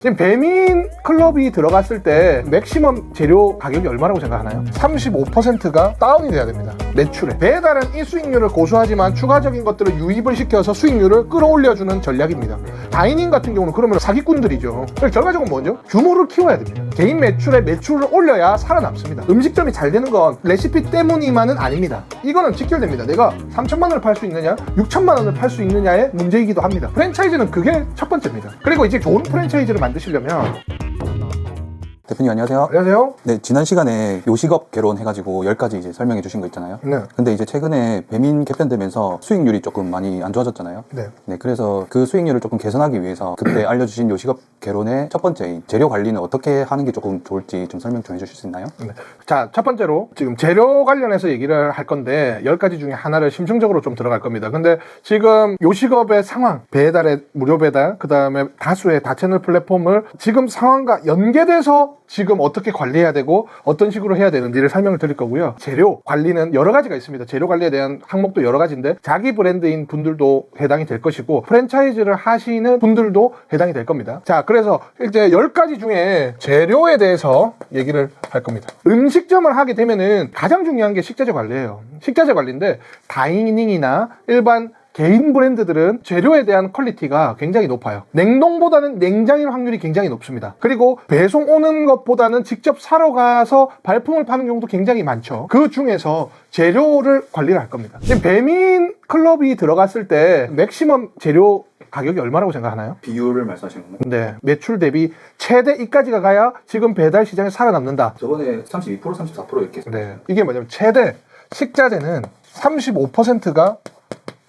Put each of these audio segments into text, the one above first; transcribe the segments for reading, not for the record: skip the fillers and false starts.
지금 배민 클럽이 들어갔을 때 맥시멈 재료 가격이 얼마라고 생각하나요? 35%가 다운이 돼야 됩니다. 매출에. 배달은 이 수익률을 고수하지만 추가적인 것들을 유입을 시켜서 수익률을 끌어올려주는 전략입니다. 다이닝 같은 경우는 그러면 사기꾼들이죠. 그래서 결과적으로 뭐죠? 규모를 키워야 됩니다. 개인 매출에 매출을 올려야 살아남습니다. 음식점이 잘 되는 건 레시피 때문이만은 아닙니다. 이거는 직결됩니다. 내가 3천만 원을 팔 수 있느냐 6천만 원을 팔 수 있느냐의 문제이기도 합니다. 프랜차이즈는 그게 첫 번째입니다. 그리고 이제 좋은 프랜차이즈를 만드시려면 대표님 안녕하세요. 안녕하세요. 네, 지난 시간에 요식업 개론 해가지고 10가지 이제 설명해 주신 거 있잖아요. 네. 근데 이제 최근에 배민 개편되면서 수익률이 조금 많이 안 좋아졌잖아요. 네. 네, 그래서 그 수익률을 조금 개선하기 위해서 그때 알려주신 요식업 개론의 첫 번째인 재료 관리는 어떻게 하는 게 조금 좋을지 좀 설명 좀 해주실 수 있나요? 네. 자, 첫 번째로 지금 재료 관련해서 얘기를 할 건데 10가지 중에 하나를 심층적으로 좀 들어갈 겁니다. 근데 지금 요식업의 상황, 배달의 무료 배달, 그 다음에 다수의 다채널 플랫폼을 지금 상황과 연계돼서 지금 어떻게 관리해야 되고 어떤 식으로 해야 되는지를 설명을 드릴 거고요. 재료 관리는 여러 가지가 있습니다. 재료 관리에 대한 항목도 여러 가지인데 자기 브랜드인 분들도 해당이 될 것이고 프랜차이즈를 하시는 분들도 해당이 될 겁니다. 자, 그래서 이제 10가지 중에 재료에 대해서 얘기를 할 겁니다. 음식점을 하게 되면은 가장 중요한 게 식자재 관리예요. 식자재 관리인데 다이닝이나 일반 개인 브랜드들은 재료에 대한 퀄리티가 굉장히 높아요. 냉동보다는 냉장일 확률이 굉장히 높습니다. 그리고 배송 오는 것보다는 직접 사러 가서 발품을 파는 경우도 굉장히 많죠. 그 중에서 재료를 관리를 할 겁니다. 지금 배민 클럽이 들어갔을 때 맥시멈 재료 가격이 얼마라고 생각하나요? 비율을 말씀하시는 건가요? 네, 매출 대비 최대 이까지가 가야 지금 배달 시장에 살아남는다. 저번에 32%, 34% 이렇게 네, 이게 뭐냐면 최대 식자재는 35%가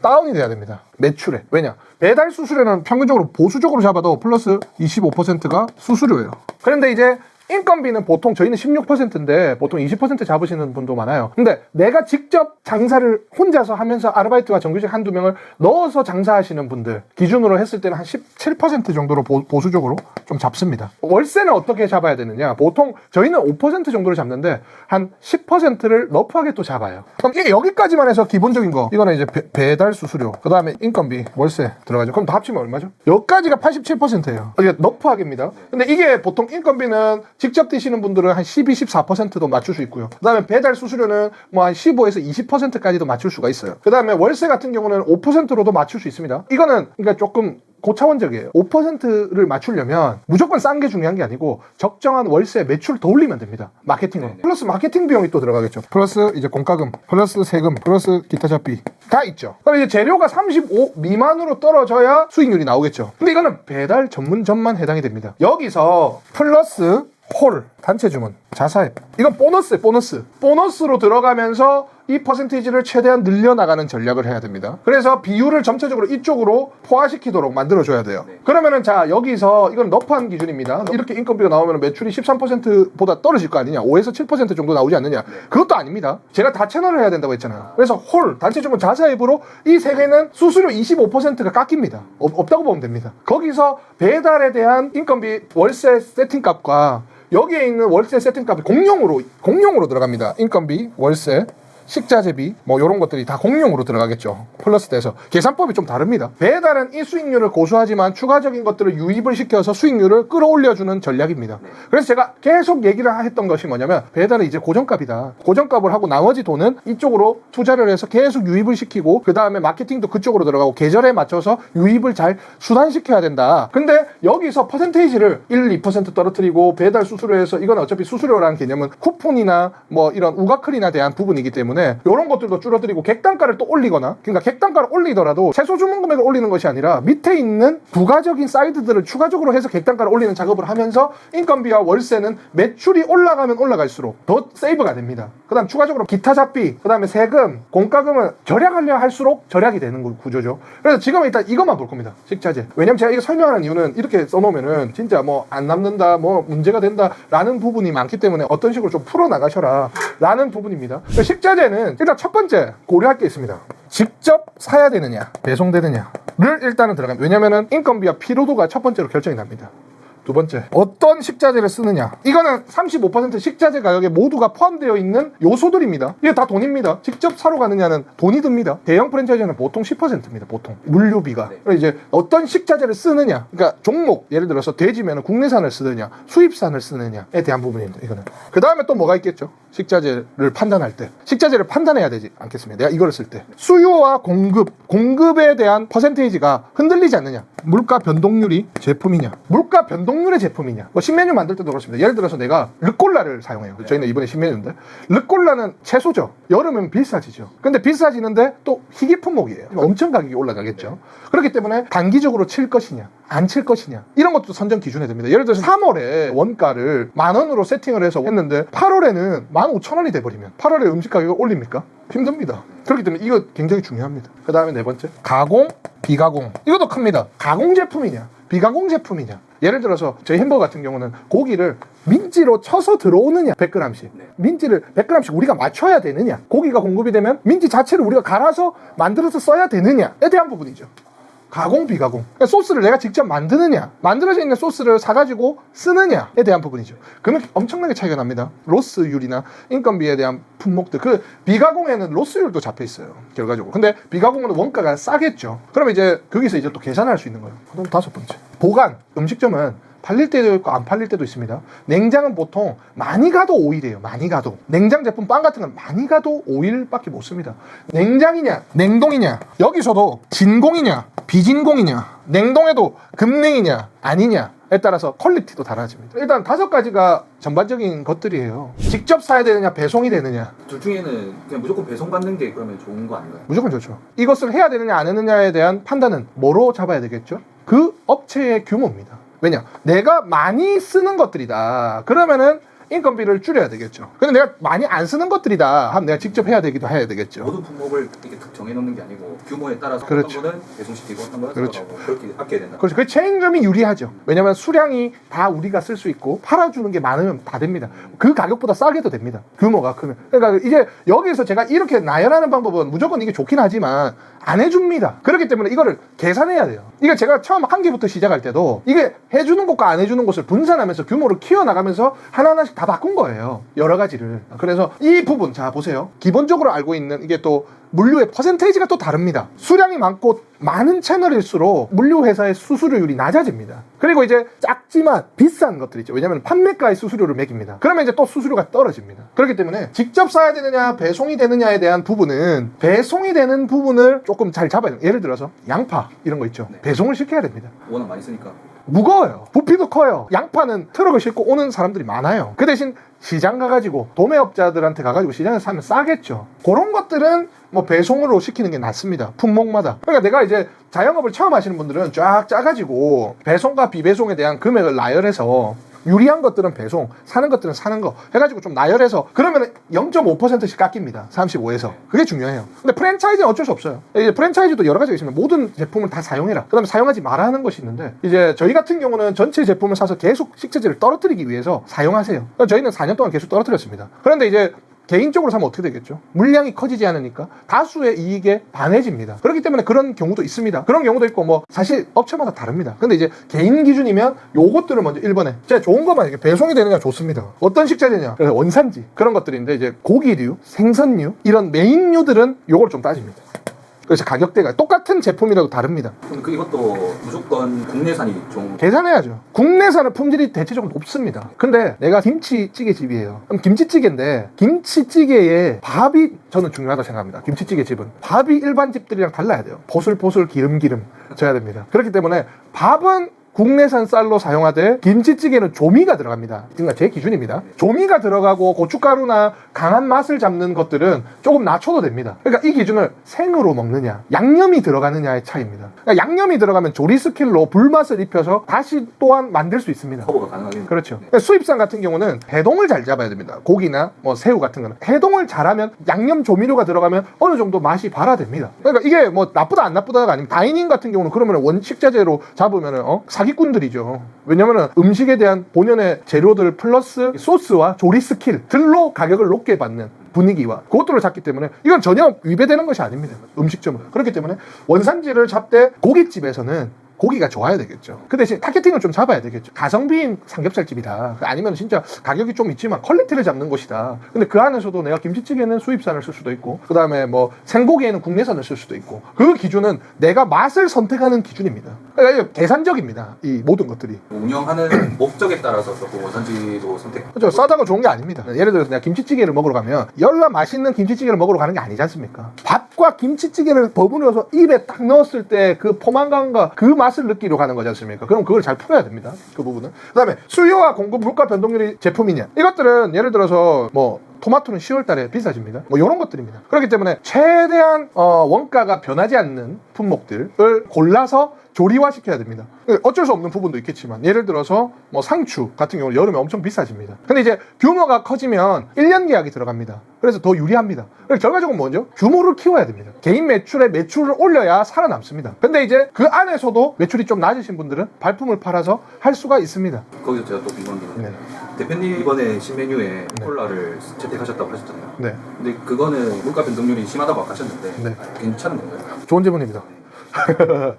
다운이 돼야 됩니다. 매출에. 왜냐? 배달 수수료는 평균적으로 보수적으로 잡아도 플러스 25%가 수수료예요. 그런데 이제 인건비는 보통 저희는 16%인데 보통 20% 잡으시는 분도 많아요. 근데 내가 직접 장사를 혼자서 하면서 아르바이트와 정규직 한두 명을 넣어서 장사하시는 분들 기준으로 했을 때는 한 17% 정도로 보수적으로 좀 잡습니다. 월세는 어떻게 잡아야 되느냐? 보통 저희는 5% 정도를 잡는데 한 10%를 너프하게 또 잡아요. 그럼 이게 여기까지만 해서 기본적인 거. 이거는 이제 배달 수수료, 그 다음에 인건비, 월세 들어가죠. 그럼 다 합치면 얼마죠? 여기까지가 87%예요. 이게 너프하게입니다. 근데 이게 보통 인건비는 직접 드시는 분들은 한 12, 14%도 맞출 수 있고요. 그 다음에 배달 수수료는 뭐 한 15에서 20%까지도 맞출 수가 있어요. 그 다음에 월세 같은 경우는 5%로도 맞출 수 있습니다. 이거는 그러니까 조금 고차원적이에요. 5%를 맞추려면 무조건 싼 게 중요한 게 아니고 적정한 월세 매출을 더 올리면 됩니다. 마케팅으로. 플러스 마케팅 비용이 또 들어가겠죠. 플러스 이제 공과금, 플러스 세금, 플러스 기타 잡비 다 있죠. 그럼 이제 재료가 35 미만으로 떨어져야 수익률이 나오겠죠. 근데 이거는 배달 전문점만 해당이 됩니다. 여기서 플러스 홀, 단체 주문, 자사입. 이건 보너스예요, 보너스. 보너스로 들어가면서 이 퍼센테이지를 최대한 늘려나가는 전략을 해야 됩니다. 그래서 비율을 전체적으로 이쪽으로 포화시키도록 만들어줘야 돼요. 그러면은 자, 여기서 이건 너프한 기준입니다. 이렇게 인건비가 나오면 매출이 13%보다 떨어질 거 아니냐? 5에서 7% 정도 나오지 않느냐? 그것도 아닙니다. 제가 다 채널을 해야 된다고 했잖아요. 그래서 홀, 단체 주문, 자사입으로 이 세 개는 수수료 25%가 깎입니다. 없다고 보면 됩니다. 거기서 배달에 대한 인건비, 월세 세팅값과 여기에 있는 월세 세팅값이 공용으로 들어갑니다. 인건비, 월세, 식자재비 뭐 이런 것들이 다 공용으로 들어가겠죠. 플러스 돼서 계산법이 좀 다릅니다. 배달은 이 수익률을 고수하지만 추가적인 것들을 유입을 시켜서 수익률을 끌어올려주는 전략입니다. 그래서 제가 계속 얘기를 했던 것이 뭐냐면 배달은 이제 고정값이다. 고정값을 하고 나머지 돈은 이쪽으로 투자를 해서 계속 유입을 시키고 그 다음에 마케팅도 그쪽으로 들어가고 계절에 맞춰서 유입을 잘 수단시켜야 된다. 근데 여기서 퍼센테이지를 1, 2% 떨어뜨리고 배달 수수료에서 이건 어차피 수수료라는 개념은 쿠폰이나 뭐 이런 우가클이나 대한 부분이기 때문에 이런 것들도 줄어들이고 객단가를 또 올리거나 그러니까 객단가를 올리더라도 최소 주문 금액을 올리는 것이 아니라 밑에 있는 부가적인 사이드들을 추가적으로 해서 객단가를 올리는 작업을 하면서 인건비와 월세는 매출이 올라가면 올라갈수록 더 세이브가 됩니다. 그 다음 추가적으로 기타 잡비, 그 다음에 세금, 공과금은 절약하려 할수록 절약이 되는 구조죠. 그래서 지금은 일단 이것만 볼 겁니다. 식자재. 왜냐면 제가 이거 설명하는 이유는 이렇게 써놓으면은 진짜 뭐 안 남는다, 뭐 문제가 된다 라는 부분이 많기 때문에 어떤 식으로 좀 풀어나가셔라 라는 부분입니다. 식자재는 일단 첫 번째 고려할 게 있습니다. 직접 사야 되느냐 배송되느냐를 일단은 들어갑니다. 왜냐면은 인건비와 피로도가 첫 번째로 결정이 납니다. 두 번째, 어떤 식자재를 쓰느냐. 이거는 35% 식자재 가격에 모두가 포함되어 있는 요소들입니다. 이게 다 돈입니다. 직접 사러 가느냐는 돈이 듭니다. 대형 프랜차이즈는 보통 10%입니다. 보통 물류비가. 그래서 이제 어떤 식자재를 쓰느냐, 그러니까 종목, 예를 들어서 돼지면 국내산을 쓰느냐 수입산을 쓰느냐에 대한 부분입니다. 이거는. 그 다음에 또 뭐가 있겠죠. 식자재를 판단할 때 식자재를 판단해야 되지 않겠습니까? 내가 이거를 쓸 때 수요와 공급에 대한 퍼센테이지가 흔들리지 않느냐. 물가 변동률이 제품이냐, 물가 변동률의 제품이냐. 뭐 신메뉴 만들 때도 그렇습니다. 예를 들어서 내가 르꼴라를 사용해요. 저희는 이번에 신메뉴인데 르꼴라는 채소죠. 여름엔 비싸지죠. 근데 비싸지는데 또 희귀 품목이에요. 엄청 가격이 올라가겠죠. 그렇기 때문에 단기적으로 칠 것이냐 안 칠 것이냐, 이런 것도 선정 기준이 됩니다. 예를 들어서 3월에 원가를 10,000원으로 세팅을 해서 했는데 8월에는 15,000원이 돼버리면 8월에 음식 가격을 올립니까? 힘듭니다. 그렇기 때문에 이거 굉장히 중요합니다. 그 다음에 네 번째, 가공, 비가공. 이것도 큽니다. 가공 제품이냐 비가공 제품이냐. 예를 들어서 저희 햄버거 같은 경우는 고기를 민지로 쳐서 들어오느냐 100g씩, 민지를 100g씩 우리가 맞춰야 되느냐, 고기가 공급이 되면 민지 자체를 우리가 갈아서 만들어서 써야 되느냐에 대한 부분이죠. 가공, 비가공. 그러니까 소스를 내가 직접 만드느냐, 만들어져 있는 소스를 사가지고 쓰느냐에 대한 부분이죠. 그러면 엄청나게 차이가 납니다. 로스율이나 인건비에 대한 품목들. 그 비가공에는 로스율도 잡혀 있어요. 결과적으로. 근데 비가공은 원가가 싸겠죠. 그러면 이제 거기서 이제 또 계산할 수 있는 거예요. 그럼 다섯 번째, 보관. 음식점은 팔릴 때도 있고 안 팔릴 때도 있습니다. 냉장은 보통 많이 가도 5일이에요. 많이 가도. 냉장 제품 빵 같은 건 많이 가도 5일밖에 못 씁니다. 냉장이냐 냉동이냐, 여기서도 진공이냐 비진공이냐, 냉동에도 급냉이냐 아니냐에 따라서 퀄리티도 달라집니다. 일단 5가지가 전반적인 것들이에요. 직접 사야 되느냐 배송이 되느냐. 둘 중에는 그냥 무조건 배송받는 게 그러면 좋은 거 아닌가요? 무조건 좋죠. 이것을 해야 되느냐 안 하느냐에 대한 판단은 뭐로 잡아야 되겠죠? 그 업체의 규모입니다. 왜냐? 내가 많이 쓰는 것들이다. 그러면은 인건비를 줄여야 되겠죠. 근데 내가 많이 안 쓰는 것들이다 하면 내가 직접 해야 되기도 해야 되겠죠. 모든 품목을 이렇게 딱 정해놓는 게 아니고 규모에 따라서 그렇죠. 어떤 거는 배송시키고 어떤 거는 그렇죠. 그렇죠. 그렇게 아껴야 된다. 그렇죠. 그 체인점이 유리하죠. 왜냐면 수량이 다 우리가 쓸 수 있고 팔아주는 게 많으면 다 됩니다. 그 가격보다 싸게도 됩니다. 규모가 크면. 그러니까 이제 여기서 제가 이렇게 나열하는 방법은 무조건 이게 좋긴 하지만 안 해줍니다. 그렇기 때문에 이거를 계산해야 돼요. 이게 제가 처음 한 개부터 시작할 때도 이게 해주는 곳과 안 해주는 곳을 분산하면서 규모를 키워나가면서 하나하나씩 다 바꾼 거예요. 여러 가지를. 그래서 이 부분, 자 보세요. 기본적으로 알고 있는 이게 또 물류의 퍼센테이지가 또 다릅니다. 수량이 많고 많은 채널일수록 물류 회사의 수수료율이 낮아집니다. 그리고 이제 작지만 비싼 것들 있죠. 왜냐하면 판매가의 수수료를 매깁니다. 그러면 이제 또 수수료가 떨어집니다. 그렇기 때문에 직접 사야 되느냐 배송이 되느냐에 대한 부분은 배송이 되는 부분을 조금 잘 잡아야 돼요. 예를 들어서 양파 이런 거 있죠. 배송을 시켜야 됩니다. 워낙 많이 쓰니까. 무거워요. 부피도 커요. 양파는 트럭을 싣고 오는 사람들이 많아요. 그 대신 시장 가가지고 도매업자들한테 가가지고 시장에서 사면 싸겠죠. 그런 것들은 뭐 배송으로 시키는 게 낫습니다. 품목마다. 그러니까 내가 이제 자영업을 처음 하시는 분들은 쫙 짜가지고 배송과 비배송에 대한 금액을 나열해서 유리한 것들은 배송, 사는 것들은 사는 거 해가지고 좀 나열해서 그러면 0.5%씩 깎입니다. 35에서. 그게 중요해요. 근데 프랜차이즈는 어쩔 수 없어요. 이제 프랜차이즈도 여러 가지가 있습니다. 모든 제품을 다 사용해라. 그 다음에 사용하지 마라 하는 것이 있는데 이제 저희 같은 경우는 전체 제품을 사서 계속 식재질을 떨어뜨리기 위해서 사용하세요. 그러니까 저희는 4년 동안 계속 떨어뜨렸습니다. 그런데 이제 개인적으로 사면 어떻게 되겠죠? 물량이 커지지 않으니까 다수의 이익에 반해집니다. 그렇기 때문에 그런 경우도 있습니다. 그런 경우도 있고 뭐 사실 업체마다 다릅니다. 근데 이제 개인 기준이면 요것들을 먼저 1번에 진짜 좋은 것만 이렇게 배송이 되느냐 좋습니다. 어떤 식자재냐? 그래서 원산지 그런 것들인데 이제 고기류, 생선류 이런 메인류들은 요걸 좀 따집니다. 그래서 가격대가 똑같은 제품이라도 다릅니다. 그럼 이것도 무조건 국내산이 좀 계산해야죠. 국내산은 품질이 대체적으로 높습니다. 근데 내가 김치찌개 집이에요. 그럼 김치찌개인데 김치찌개에 밥이 저는 중요하다고 생각합니다. 김치찌개 집은 밥이 일반 집들이랑 달라야 돼요. 보슬보슬 기름 져야 됩니다. 그렇기 때문에 밥은 국내산 쌀로 사용하되 김치찌개는 조미가 들어갑니다. 그러니까 제 기준입니다. 조미가 들어가고 고춧가루나 강한 맛을 잡는 것들은 조금 낮춰도 됩니다. 그러니까 이 기준을 생으로 먹느냐 양념이 들어가느냐의 차이입니다. 그러니까 양념이 들어가면 조리 스킬로 불맛을 입혀서 다시 또한 만들 수 있습니다. 커버가 가능하겠네요. 그렇죠. 그러니까 수입산 같은 경우는 해동을 잘 잡아야 됩니다. 고기나 뭐 새우 같은 거는 해동을 잘하면 양념 조미료가 들어가면 어느 정도 맛이 발화됩니다. 그러니까 이게 뭐 나쁘다 안 나쁘다가 아니면 다이닝 같은 경우는 그러면 원식자재로 잡으면은 사기꾼들이죠. 왜냐면은 음식에 대한 본연의 재료들 플러스 소스와 조리 스킬들로 가격을 높게 받는 분위기와 그것들을 잡기 때문에 이건 전혀 위배되는 것이 아닙니다. 음식점은. 그렇기 때문에 원산지를 잡되 고깃집에서는 고기가 좋아야 되겠죠. 그 대신 타겟팅을 좀 잡아야 되겠죠. 가성비인 삼겹살집이다. 아니면 진짜 가격이 좀 있지만 퀄리티를 잡는 곳이다. 근데 그 안에서도 내가 김치찌개는 수입산을 쓸 수도 있고, 그 다음에 뭐 생고기에는 국내산을 쓸 수도 있고, 그 기준은 내가 맛을 선택하는 기준입니다. 그러니까 이게 계산적입니다. 이 모든 것들이. 운영하는 목적에 따라서 조금 원산지도 선택. 그렇죠. 싸다고 좋은 게 아닙니다. 예를 들어서 내가 김치찌개를 먹으러 가면 열나 맛있는 김치찌개를 먹으러 가는 게 아니지 않습니까? 밥과 김치찌개를 버무려서 입에 딱 넣었을 때 그 포만감과 그 맛을 느끼러 가는 거지 않습니까? 그럼 그걸 잘 풀어야 됩니다. 그 부분은. 그 다음에 수요와 공급 물가 변동률이 제품이냐. 이것들은 예를 들어서 뭐 토마토는 10월 달에 비싸집니다. 뭐 이런 것들입니다. 그렇기 때문에 최대한 원가가 변하지 않는 품목들을 골라서 조리화시켜야 됩니다. 어쩔 수 없는 부분도 있겠지만 예를 들어서 뭐 상추 같은 경우는 여름에 엄청 비싸집니다. 근데 이제 규모가 커지면 1년 계약이 들어갑니다. 그래서 더 유리합니다. 그래서 결과적으로 뭐죠? 규모를 키워야 됩니다. 개인 매출을 올려야 살아남습니다. 근데 이제 그 안에서도 매출이 좀 낮으신 분들은 발품을 팔아서 할 수가 있습니다. 거기서 제가 또 궁금한 게 있는데 네. 대표님 이번에 신메뉴에 콜라를 채택하셨다고 하셨잖아요. 네. 근데 그거는 물가 변동률이 심하다고 아까 하셨는데 네. 괜찮은 건가요? 좋은 질문입니다.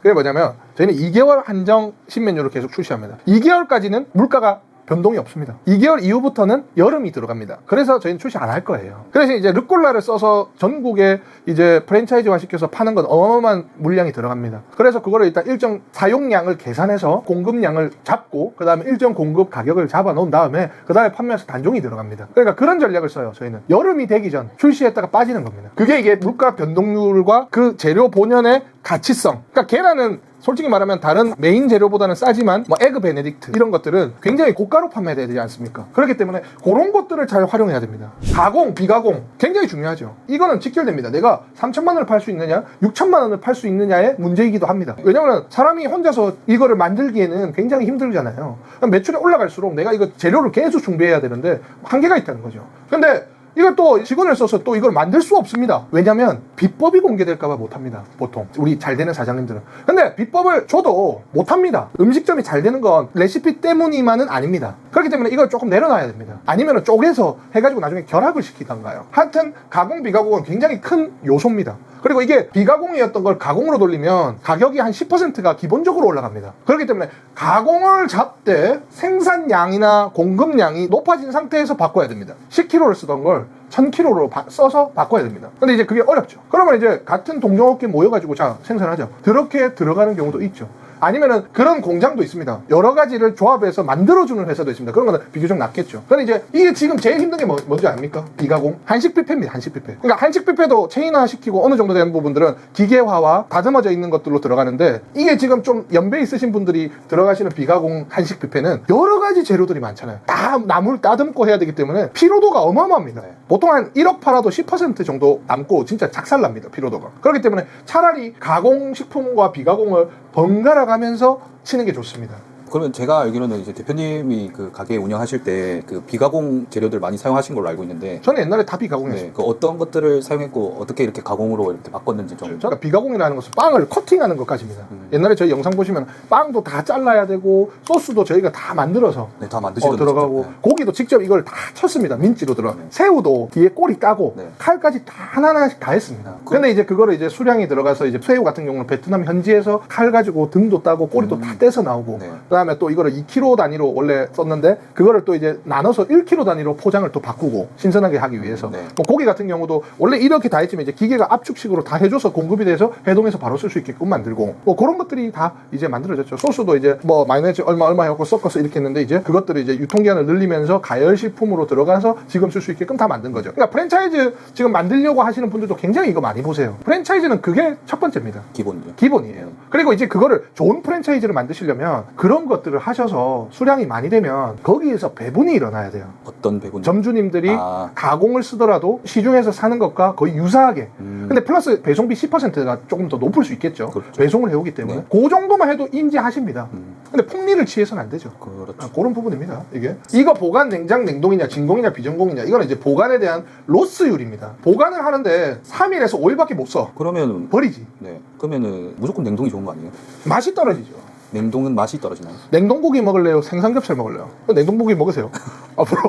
그게 뭐냐면 저희는 2개월 한정 신메뉴를 계속 출시합니다. 2개월까지는 물가가 변동이 없습니다. 2개월 이후부터는 여름이 들어갑니다. 그래서 저희는 출시 안 할 거예요. 그래서 이제 르꼴라를 써서 전국에 이제 프랜차이즈화 시켜서 파는 건 어마어마한 물량이 들어갑니다. 그래서 그거를 일단 일정 사용량을 계산해서 공급량을 잡고 그 다음에 일정 공급 가격을 잡아 놓은 다음에 그 다음에 판매해서 단종이 들어갑니다. 그러니까 그런 전략을 써요. 저희는 여름이 되기 전 출시했다가 빠지는 겁니다. 그게 이게 물가 변동률과 그 재료 본연의 가치성. 그러니까 계란은 솔직히 말하면 다른 메인 재료보다는 싸지만 뭐 에그 베네딕트 이런 것들은 굉장히 고가로 판매돼야 되지 않습니까? 그렇기 때문에 그런 것들을 잘 활용해야 됩니다. 가공, 비가공 굉장히 중요하죠. 이거는 직결됩니다. 내가 3천만 원을 팔 수 있느냐 6천만 원을 팔 수 있느냐의 문제이기도 합니다. 왜냐하면 사람이 혼자서 이거를 만들기에는 굉장히 힘들잖아요. 매출이 올라갈수록 내가 이거 재료를 계속 준비해야 되는데 한계가 있다는 거죠. 근데 이걸 또 직원을 써서 또 이걸 만들 수 없습니다. 왜냐면 비법이 공개될까봐 못합니다. 보통 우리 잘 되는 사장님들은. 근데 비법을 줘도 못합니다. 음식점이 잘 되는 건 레시피 때문이만은 아닙니다. 그렇기 때문에 이걸 조금 내려놔야 됩니다. 아니면 쪼개서 해가지고 나중에 결합을 시키던가요. 하여튼 가공 비가공은 굉장히 큰 요소입니다. 그리고 이게 비가공이었던 걸 가공으로 돌리면 가격이 한 10%가 기본적으로 올라갑니다. 그렇기 때문에 가공을 잡되 생산량이나 공급량이 높아진 상태에서 바꿔야 됩니다. 10kg를 쓰던 걸 1000kg로 써서 바꿔야 됩니다. 근데 이제 그게 어렵죠. 그러면 이제 같은 동종업계 모여가지고 자 생산하죠. 그렇게 들어가는 경우도 있죠. 아니면은 그런 공장도 있습니다. 여러 가지를 조합해서 만들어주는 회사도 있습니다. 그런 거는 비교적 낫겠죠. 근데 이제 이게 지금 제일 힘든 게 뭔지 아닙니까? 비가공. 한식 뷔페입니다. 한식 뷔페. 그러니까 한식 뷔페도 체인화 시키고 어느 정도 되는 부분들은 기계화와 다듬어져 있는 것들로 들어가는데 이게 지금 좀 연배 있으신 분들이 들어가시는 비가공 한식 뷔페는 여러 가지 재료들이 많잖아요. 다 나물 따듬고 해야 되기 때문에 피로도가 어마어마합니다. 보통 한 1억 팔아도 10% 정도 남고 진짜 작살납니다. 피로도가. 그렇기 때문에 차라리 가공식품과 비가공을 번갈아 가면서 치는 게 좋습니다. 그러면 제가 알기로는 이제 대표님이 그 가게 운영하실 때 그 비가공 재료들 많이 사용하신 걸로 알고 있는데 저는 옛날에 다 비가공이었어요. 네, 그 어떤 것들을 사용했고 어떻게 이렇게 가공으로 이렇게 바꿨는지 좀. 그러니까 비가공이라는 것은 빵을 커팅하는 것까지입니다. 옛날에 저희 영상 보시면 빵도 다 잘라야 되고 소스도 저희가 다 만들어서 네, 다 만드시던 들어가고 네. 고기도 직접 이걸 다 쳤습니다. 민지로 들어가. 새우도 뒤에 꼬리 까고 네. 칼까지 다 하나하나씩 다 했습니다. 근데 이제 그거를 이제 수량이 들어가서 이제 새우 같은 경우는 베트남 현지에서 칼 가지고 등도 따고 꼬리도 다 떼서 나오고 네. 그다음에 또 이거를 2kg 단위로 원래 썼는데 그거를 또 이제 나눠서 1kg 단위로 포장을 또 바꾸고 신선하게 하기 위해서 네. 뭐 고기 같은 경우도 원래 이렇게 다 했지만 이제 기계가 압축식으로 다 해줘서 공급이 돼서 해동해서 바로 쓸 수 있게끔 만들고 뭐 그런 것들이 다 이제 만들어졌죠. 소스도 이제 뭐 마요네즈 얼마 해갖고 섞어서 이렇게 했는데 이제 그것들이 이제 유통기한을 늘리면서 가열식품으로 들어가서 지금 쓸 수 있게끔 다 만든 거죠. 그러니까 프랜차이즈 지금 만들려고 하시는 분들도 굉장히 이거 많이 보세요. 프랜차이즈는 그게 첫 번째입니다. 기본이요. 기본이에요. 그리고 이제 그거를 좋은 프랜차이즈를 만드시려면 그런 것들을 하셔서 수량이 많이 되면 거기에서 배분이 일어나야 돼요. 어떤 배분? 점주님들이 가공을 쓰더라도 시중에서 사는 것과 거의 유사하게. 근데 플러스 배송비 10%가 조금 더 높을 수 있겠죠. 그렇죠. 배송을 해오기 때문에. 네. 그 정도만 해도 인지하십니다. 근데 폭리를 취해서는 안 되죠. 그렇죠. 그런 부분입니다. 이게 이거 보관 냉장 냉동이냐 진공이냐 비전공이냐 이거는 이제 보관에 대한 로스율입니다. 보관을 하는데 3일에서 5일밖에 못 써. 그러면 버리지. 네. 그러면은 무조건 냉동이 좋은 거 아니에요? 맛이 떨어지죠. 냉동은 맛이 떨어지나요? 냉동고기 먹을래요? 생삼겹살 먹을래요? 냉동고기 먹으세요. 앞으로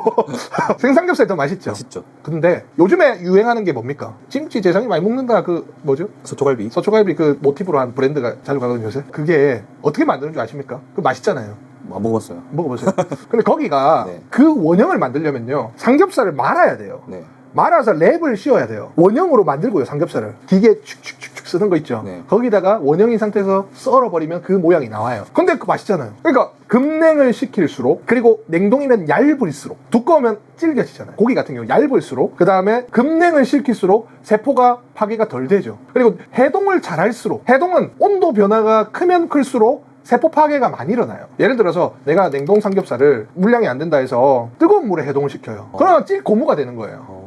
생삼겹살 더 맛있죠. 맛있죠. 근데 요즘에 유행하는 게 뭡니까? 김치 재상이 많이 먹는다 그 뭐죠? 서초갈비. 서초갈비 그 모티브로 한 브랜드가 자주 가거든요 요새. 그게 어떻게 만드는 줄 아십니까? 그 맛있잖아요. 안 먹어봤어요. 먹어보세요. 근데 거기가 네. 그 원형을 만들려면요 삼겹살을 말아야 돼요. 네. 말아서 랩을 씌워야 돼요. 원형으로 만들고요 삼겹살을. 기계 축축축축 쓰는 거 있죠. 네. 거기다가 원형인 상태에서 썰어버리면 그 모양이 나와요. 근데 그 맛있잖아요. 그러니까 급냉을 시킬수록, 그리고 냉동이면 얇을수록, 두꺼우면 질겨지잖아요. 고기 같은 경우 얇을수록, 그 다음에 급냉을 시킬수록 세포가 파괴가 덜 되죠. 그리고 해동을 잘할수록, 해동은 온도 변화가 크면 클수록 세포 파괴가 많이 일어나요. 예를 들어서 내가 냉동 삼겹살을 물량이 안 된다 해서 뜨거운 물에 해동을 시켜요. 그러면 찔 고무가 되는 거예요.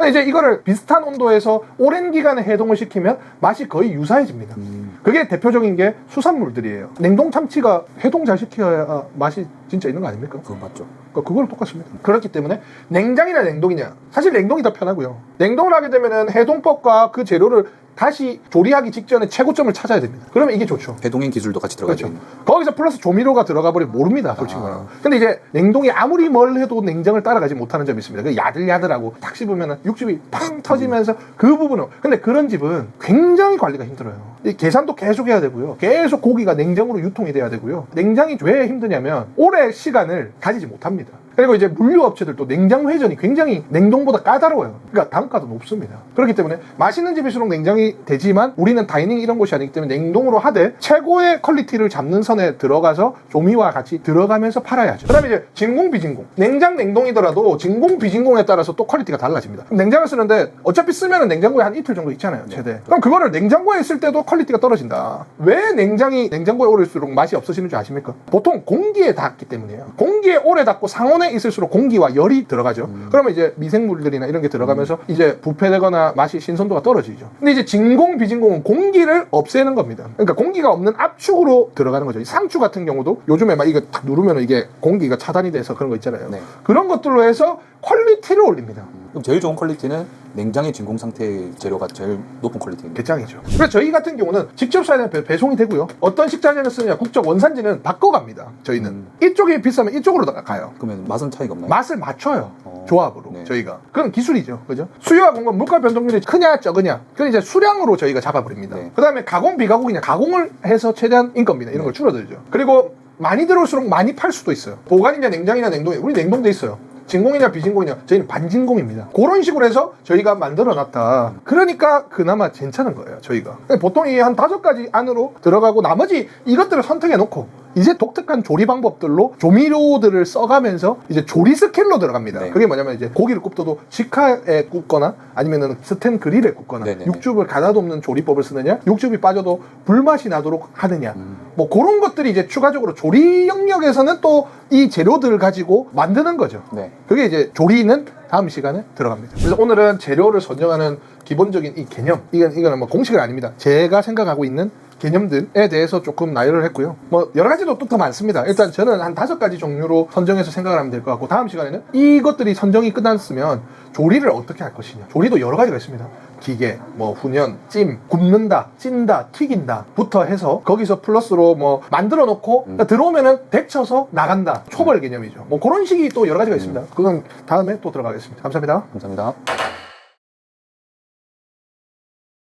이제 이거를 비슷한 온도에서 오랜 기간에 해동을 시키면 맛이 거의 유사해집니다. 그게 대표적인 게 수산물들이에요. 냉동 참치가 해동 잘 시켜야 맛이 진짜 있는 거 아닙니까? 그건 맞죠. 그거랑 똑같습니다. 그렇기 때문에 냉장이냐 냉동이냐, 사실 냉동이 더 편하고요. 냉동을 하게 되면은 해동법과 그 재료를 다시 조리하기 직전에 최고점을 찾아야 됩니다. 그러면 이게 좋죠. 해동인 기술도 같이 들어가죠. 그렇죠. 거기서 플러스 조미료가 들어가 버리면 모릅니다, 솔직히 말하면. 근데 이제 냉동이 아무리 뭘 해도 냉장을 따라가지 못하는 점이 있습니다. 그 야들야들하고 딱 씹으면 육즙이 팡 터지면서 그 부분은. 근데 그런 집은 굉장히 관리가 힘들어요. 이 계산도 계속 해야 되고요. 계속 고기가 냉장으로 유통이 돼야 되고요. 냉장이 왜 힘드냐면 오래 시간을 가지지 못합니다. 그리고 이제 물류업체들도 냉장 회전이 굉장히 냉동보다 까다로워요. 그러니까 단가도 높습니다. 그렇기 때문에 맛있는 집일수록 냉장이 되지만 우리는 다이닝 이런 곳이 아니기 때문에 냉동으로 하되 최고의 퀄리티를 잡는 선에 들어가서 조미와 같이 들어가면서 팔아야죠. 그 다음에 이제 진공 비진공. 냉장 냉동이더라도 진공 비진공에 따라서 또 퀄리티가 달라집니다. 그럼 냉장을 쓰는데 어차피 쓰면은 냉장고에 한 이틀 정도 있잖아요, 최대. 그럼 그거를 냉장고에 있을 때도 퀄리티가 떨어진다. 왜 냉장고에 오래 있을수록 맛이 없어지는 줄 아십니까? 보통 공기에 닿기 때문이에요. 공기에 오래 닿고 상온에 있을수록 공기와 열이 들어가죠. 그러면 이제 미생물들이나 이런 게 들어가면서 이제 부패되거나 맛이 신선도가 떨어지죠. 근데 이제 진공 비진공은 공기를 없애는 겁니다. 그러니까 공기가 없는 압축으로 들어가는 거죠. 이 상추 같은 경우도 요즘에 막 이거 딱 누르면 이게 공기가 차단이 돼서 그런 거 있잖아요. 네. 그런 것들로 해서 퀄리티를 올립니다. 그럼 제일 좋은 퀄리티는 냉장의 진공 상태의 재료가 제일 높은 퀄리티입니다. 개짱이죠. 그래서 저희 같은 경우는 직접 사야 배송이 되고요. 어떤 식자재를 쓰느냐, 국적 원산지는 바꿔갑니다. 저희는 이쪽이 비싸면 이쪽으로 가요. 그러면 맛은 차이가 없나요? 맛을 맞춰요. 조합으로. 네. 저희가. 그건 기술이죠. 그죠? 수요와 공급, 물가 변동률이 크냐 적으냐. 그건 이제 수량으로 저희가 잡아버립니다. 네. 그 다음에 가공 비가공이냐. 가공을 해서 최대한 인건비나 이런 걸 줄어들죠. 그리고 많이 들어올수록 많이 팔 수도 있어요. 보관이냐 냉장이냐 냉동이냐. 우리 냉동돼 있어요. 진공이냐 비진공이냐. 저희는 반진공입니다. 그런 식으로 해서 저희가 만들어 놨다. 그러니까 그나마 괜찮은 거예요, 저희가. 보통 이 한 5가지 안으로 들어가고 나머지 이것들을 선택해 놓고 이제 독특한 조리 방법들로 조미료들을 써가면서 이제 조리 스킬로 들어갑니다. 네. 그게 뭐냐면 이제 고기를 굽어도 직화에 굽거나 아니면은 스텐 그릴에 굽거나 네네네. 육즙을 가다도 없는 조리법을 쓰느냐, 육즙이 빠져도 불맛이 나도록 하느냐, 뭐 그런 것들이 이제 추가적으로 조리 영역에서는 또 이 재료들을 가지고 만드는 거죠. 네. 그게 이제 조리는 다음 시간에 들어갑니다. 그래서 오늘은 재료를 선정하는 기본적인 이 개념, 이거는 뭐 공식은 아닙니다. 제가 생각하고 있는 개념들에 대해서 조금 나열을 했고요. 뭐 여러 가지도 또 더 많습니다. 일단 저는 한 5가지 종류로 선정해서 생각을 하면 될 것 같고, 다음 시간에는 이것들이 선정이 끝났으면 조리를 어떻게 할 것이냐. 조리도 여러 가지가 있습니다. 기계, 뭐 훈연, 찜, 굽는다, 찐다, 튀긴다 부터 해서 거기서 플러스로 뭐 만들어 놓고 들어오면은 데쳐서 나간다. 초벌 개념이죠. 뭐 그런 식이 또 여러 가지가 있습니다. 그건 다음에 또 들어가겠습니다. 감사합니다. 감사합니다.